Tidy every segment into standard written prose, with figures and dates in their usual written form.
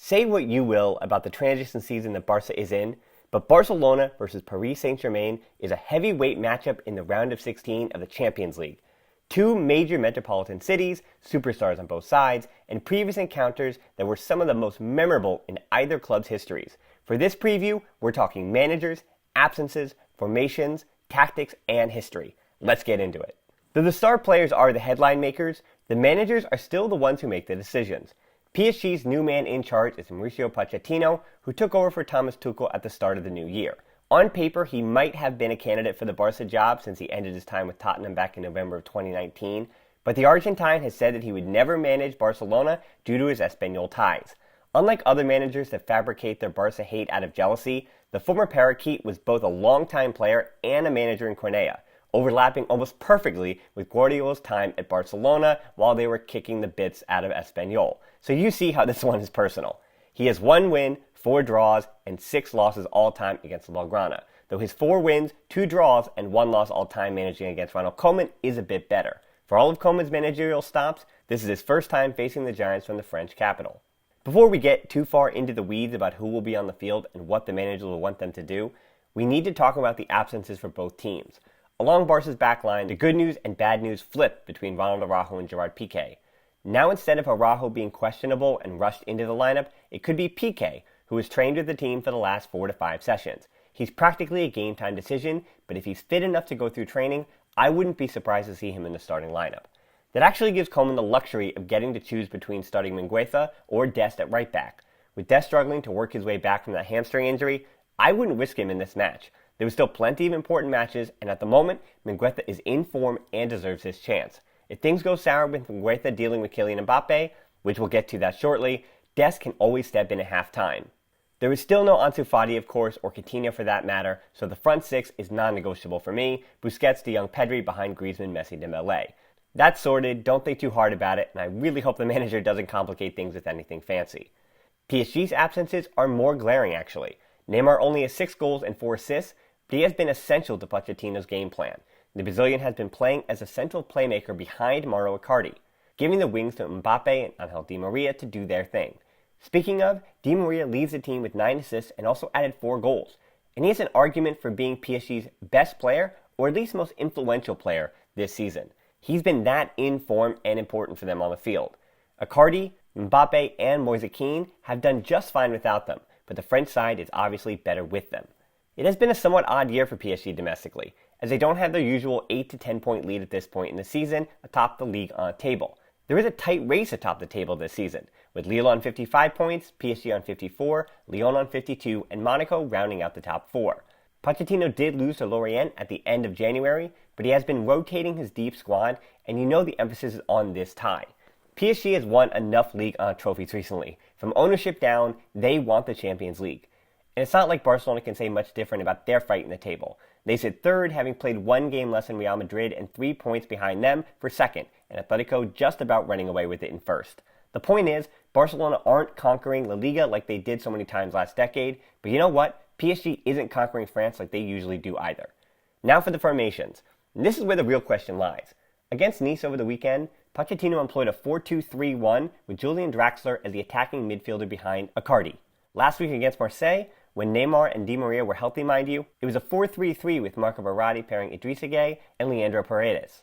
Say what you will about the transition season that Barca is in, but Barcelona versus Paris Saint-Germain is a heavyweight matchup in the round of 16 of the Champions League. Two major metropolitan cities, superstars on both sides, and previous encounters that were some of the most memorable in either club's histories. For this preview, we're talking managers, absences, formations, tactics, and history. Let's get into it. Though the star players are the headline makers, the managers are still the ones who make the decisions. PSG's new man in charge is Mauricio Pochettino, who took over for Thomas Tuchel at the start of the new year. On paper, he might have been a candidate for the Barca job since he ended his time with Tottenham back in November of 2019, but the Argentine has said that he would never manage Barcelona due to his Espanyol ties. Unlike other managers that fabricate their Barca hate out of jealousy, the former parakeet was both a longtime player and a manager in Cornellà, overlapping almost perfectly with Guardiola's time at Barcelona while they were kicking the bits out of Espanyol. So you see how this one is personal. He has 1 win, 4 draws, and 6 losses all-time against Blaugrana, though his 4 wins, 2 draws, and 1 loss all-time managing against Ronald Koeman is a bit better. For all of Koeman's managerial stops, this is his first time facing the Giants from the French capital. Before we get too far into the weeds about who will be on the field and what the manager will want them to do, we need to talk about the absences for both teams. Along Barca's backline, the good news and bad news flip between Ronald Araújo and Gerard Piqué. Now instead of Araujo being questionable and rushed into the lineup, it could be Piqué, who has trained with the team for the last 4 to 5 sessions. He's practically a game-time decision, but if he's fit enough to go through training, I wouldn't be surprised to see him in the starting lineup. That actually gives Koeman the luxury of getting to choose between starting Mingueza or Dest at right back. With Dest struggling to work his way back from that hamstring injury, I wouldn't risk him in this match. There was still plenty of important matches, and at the moment, Mingueza is in form and deserves his chance. If things go sour with Mingueza dealing with Kylian Mbappe, which we'll get to that shortly, Dest can always step in at halftime. There is still no Ansu Fati, of course, or Coutinho for that matter, so the front 6 is non-negotiable for me. Busquets, De Jong, Pedri behind Griezmann, Messi, Dembélé. That's sorted, don't think too hard about it, and I really hope the manager doesn't complicate things with anything fancy. PSG's absences are more glaring, actually. Neymar only has 6 goals and 4 assists, but he has been essential to Pochettino's game plan. The Brazilian has been playing as a central playmaker behind Mauro Icardi, giving the wings to Mbappe and Angel Di Maria to do their thing. Speaking of, Di Maria leads the team with 9 assists and also added 4 goals. And he has an argument for being PSG's best player, or at least most influential player, this season. He's been that in form and important for them on the field. Icardi, Mbappe, and Moise Kean have done just fine without them, but the French side is obviously better with them. It has been a somewhat odd year for PSG domestically, as they don't have their usual 8 to 10 point lead at this point in the season atop the Ligue 1 table. There is a tight race atop the table this season, with Lille on 55 points, PSG on 54, Lyon on 52, and Monaco rounding out the top 4. Pochettino did lose to Lorient at the end of January, but he has been rotating his deep squad, and you know the emphasis is on this tie. PSG has won enough Ligue 1 trophies recently. From ownership down, they want the Champions League. And it's not like Barcelona can say much different about their fight in the table. They sit third, having played 1 game less than Real Madrid and 3 points behind them for second, and Atletico just about running away with it in first. The point is, Barcelona aren't conquering La Liga like they did so many times last decade, but you know what? PSG isn't conquering France like they usually do either. Now for the formations. And this is where the real question lies. Against Nice over the weekend, Pochettino employed a 4-2-3-1 with Julian Draxler as the attacking midfielder behind Icardi. Last week against Marseille, when Neymar and Di Maria were healthy, mind you, it was a 4-3-3 with Marco Verratti pairing Idrissa Gueye and Leandro Paredes.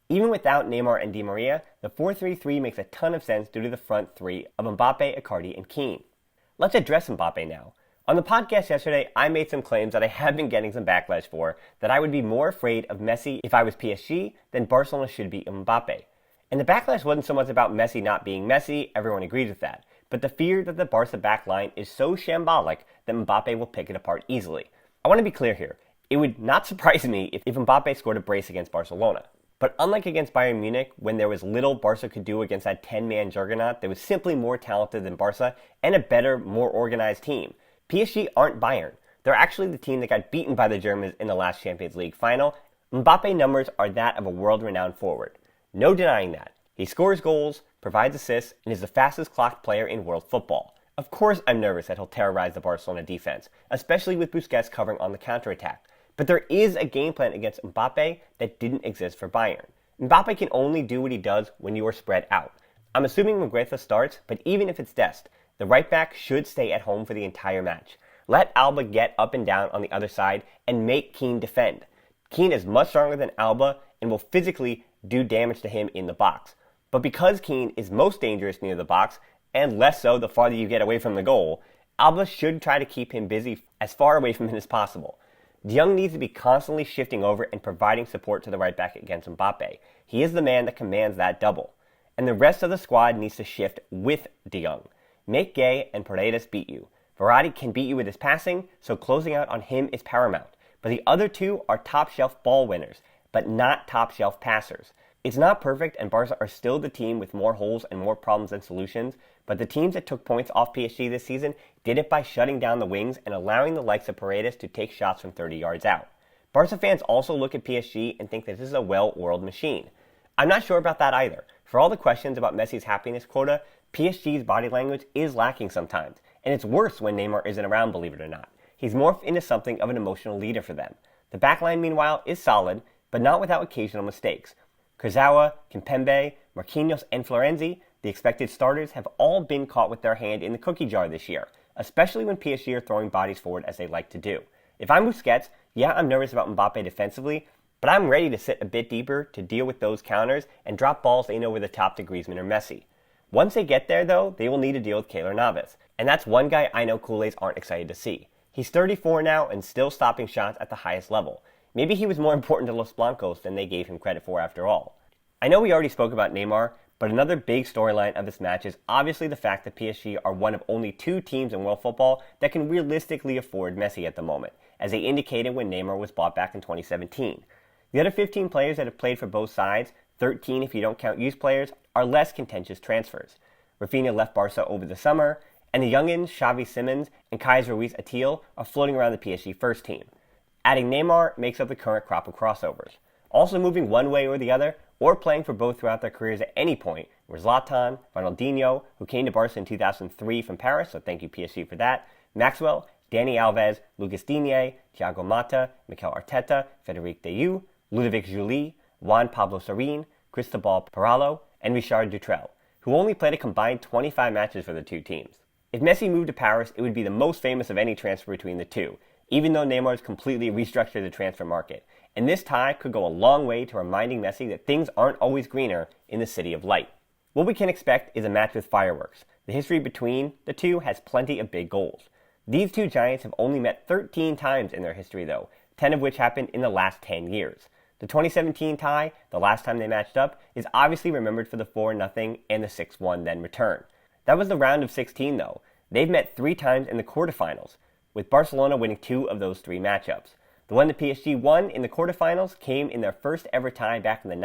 Even without Neymar and Di Maria, the 4-3-3 makes a ton of sense due to the front 3 of Mbappe, Icardi, and Kean. Let's address Mbappe now. On the podcast yesterday, I made some claims that I have been getting some backlash for, that I would be more afraid of Messi if I was PSG than Barcelona should be Mbappe. And the backlash wasn't so much about Messi not being Messi, everyone agrees with that, but the fear that the Barca backline is so shambolic that Mbappe will pick it apart easily. I want to be clear here. It would not surprise me if Mbappe scored a brace against Barcelona. But unlike against Bayern Munich, when there was little Barca could do against that 10-man juggernaut that was simply more talented than Barca and a better, more organized team, PSG aren't Bayern. They're actually the team that got beaten by the Germans in the last Champions League final. Mbappe numbers are that of a world-renowned forward. No denying that. He scores goals, provides assists, and is the fastest clocked player in world football. Of course I'm nervous that he'll terrorize the Barcelona defense, especially with Busquets covering on the counterattack. But there is a game plan against Mbappe that didn't exist for Bayern. Mbappe can only do what he does when you are spread out. I'm assuming Mingueza starts, but even if it's Dest, The right back should stay at home for the entire match. Let Alba get up and down on the other side and make Keane defend. Keane is much stronger than Alba and will physically do damage to him in the box. But because Keane is most dangerous near the box, and less so the farther you get away from the goal, Alba should try to keep him busy as far away from him as possible. De Jong needs to be constantly shifting over and providing support to the right back against Mbappe. He is the man that commands that double. And the rest of the squad needs to shift with De Jong. Make Gay and Paredes beat you. Verratti can beat you with his passing, so closing out on him is paramount. But the other two are top-shelf ball winners, but not top-shelf passers. It's not perfect, and Barca are still the team with more holes and more problems than solutions, but the teams that took points off PSG this season did it by shutting down the wings and allowing the likes of Paredes to take shots from 30 yards out. Barca fans also look at PSG and think that this is a well-oiled machine. I'm not sure about that either. For all the questions about Messi's happiness quota, PSG's body language is lacking sometimes, and it's worse when Neymar isn't around, believe it or not. He's morphed into something of an emotional leader for them. The backline, meanwhile, is solid, but not without occasional mistakes. Kurzawa, Kimpembe, Marquinhos, and Florenzi, the expected starters, have all been caught with their hand in the cookie jar this year, especially when PSG are throwing bodies forward as they like to do. If I'm Busquets, yeah, I'm nervous about Mbappe defensively, but I'm ready to sit a bit deeper to deal with those counters and drop balls in over the top to Griezmann or Messi. Once they get there, though, they will need to deal with Keylor Navas, and that's one guy I know Kool-Aids aren't excited to see. He's 34 now and still stopping shots at the highest level. Maybe he was more important to Los Blancos than they gave him credit for after all. I know we already spoke about Neymar, but another big storyline of this match is obviously the fact that PSG are one of only two teams in world football that can realistically afford Messi at the moment, as they indicated when Neymar was bought back in 2017. The other 15 players that have played for both sides, 13 if you don't count youth players, are less contentious transfers. Rafinha left Barca over the summer, and the youngins Xavi Simons and Kais Ruiz Atil are floating around the PSG first team. Adding Neymar makes up the current crop of crossovers. Also moving one way or the other, or playing for both throughout their careers at any point, were Zlatan, Ronaldinho, who came to Barca in 2003 from Paris, so thank you PSG for that, Maxwell, Dani Alves, Lucas Digne, Thiago Motta, Mikel Arteta, Frederic Deyu, Ludovic Giuly, Juan Pablo Sorin, Cristobal Parallo, and Richard Dutrell, who only played a combined 25 matches for the two teams. If Messi moved to Paris, it would be the most famous of any transfer between the two, even though Neymar's completely restructured the transfer market. And this tie could go a long way to reminding Messi that things aren't always greener in the city of light. What we can expect is a match with fireworks. The history between the two has plenty of big goals. These two giants have only met 13 times in their history though, 10 of which happened in the last 10 years. The 2017 tie, the last time they matched up, is obviously remembered for the 4-0 and the 6-1 then return. That was the round of 16 though. They've met 3 times in the quarterfinals, with Barcelona winning 2 of those 3 matchups. The one that PSG won in the quarterfinals came in their first ever tie back in the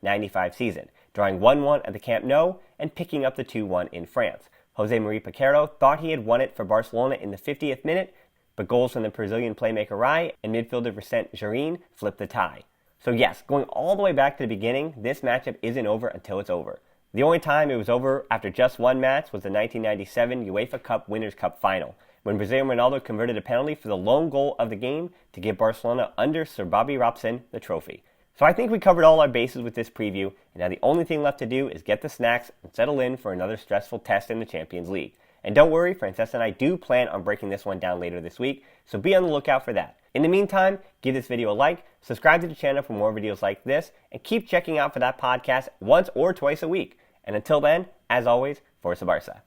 1994-95 season, drawing 1-1 at the Camp Nou and picking up the 2-1 in France. Jose Marie Paquero thought he had won it for Barcelona in the 50th minute, but goals from the Brazilian playmaker Rai and midfielder Vicente Jarrin flipped the tie. So yes, going all the way back to the beginning, this matchup isn't over until it's over. The only time it was over after just one match was the 1997 UEFA Cup Winners' Cup final, when Brazilian Ronaldo converted a penalty for the lone goal of the game to give Barcelona under Sir Bobby Robson the trophy. So I think we covered all our bases with this preview, and now the only thing left to do is get the snacks and settle in for another stressful test in the Champions League. And don't worry, Francesca and I do plan on breaking this one down later this week, so be on the lookout for that. In the meantime, give this video a like, subscribe to the channel for more videos like this, and keep checking out for that podcast once or twice a week. And until then, as always, Forza Barca.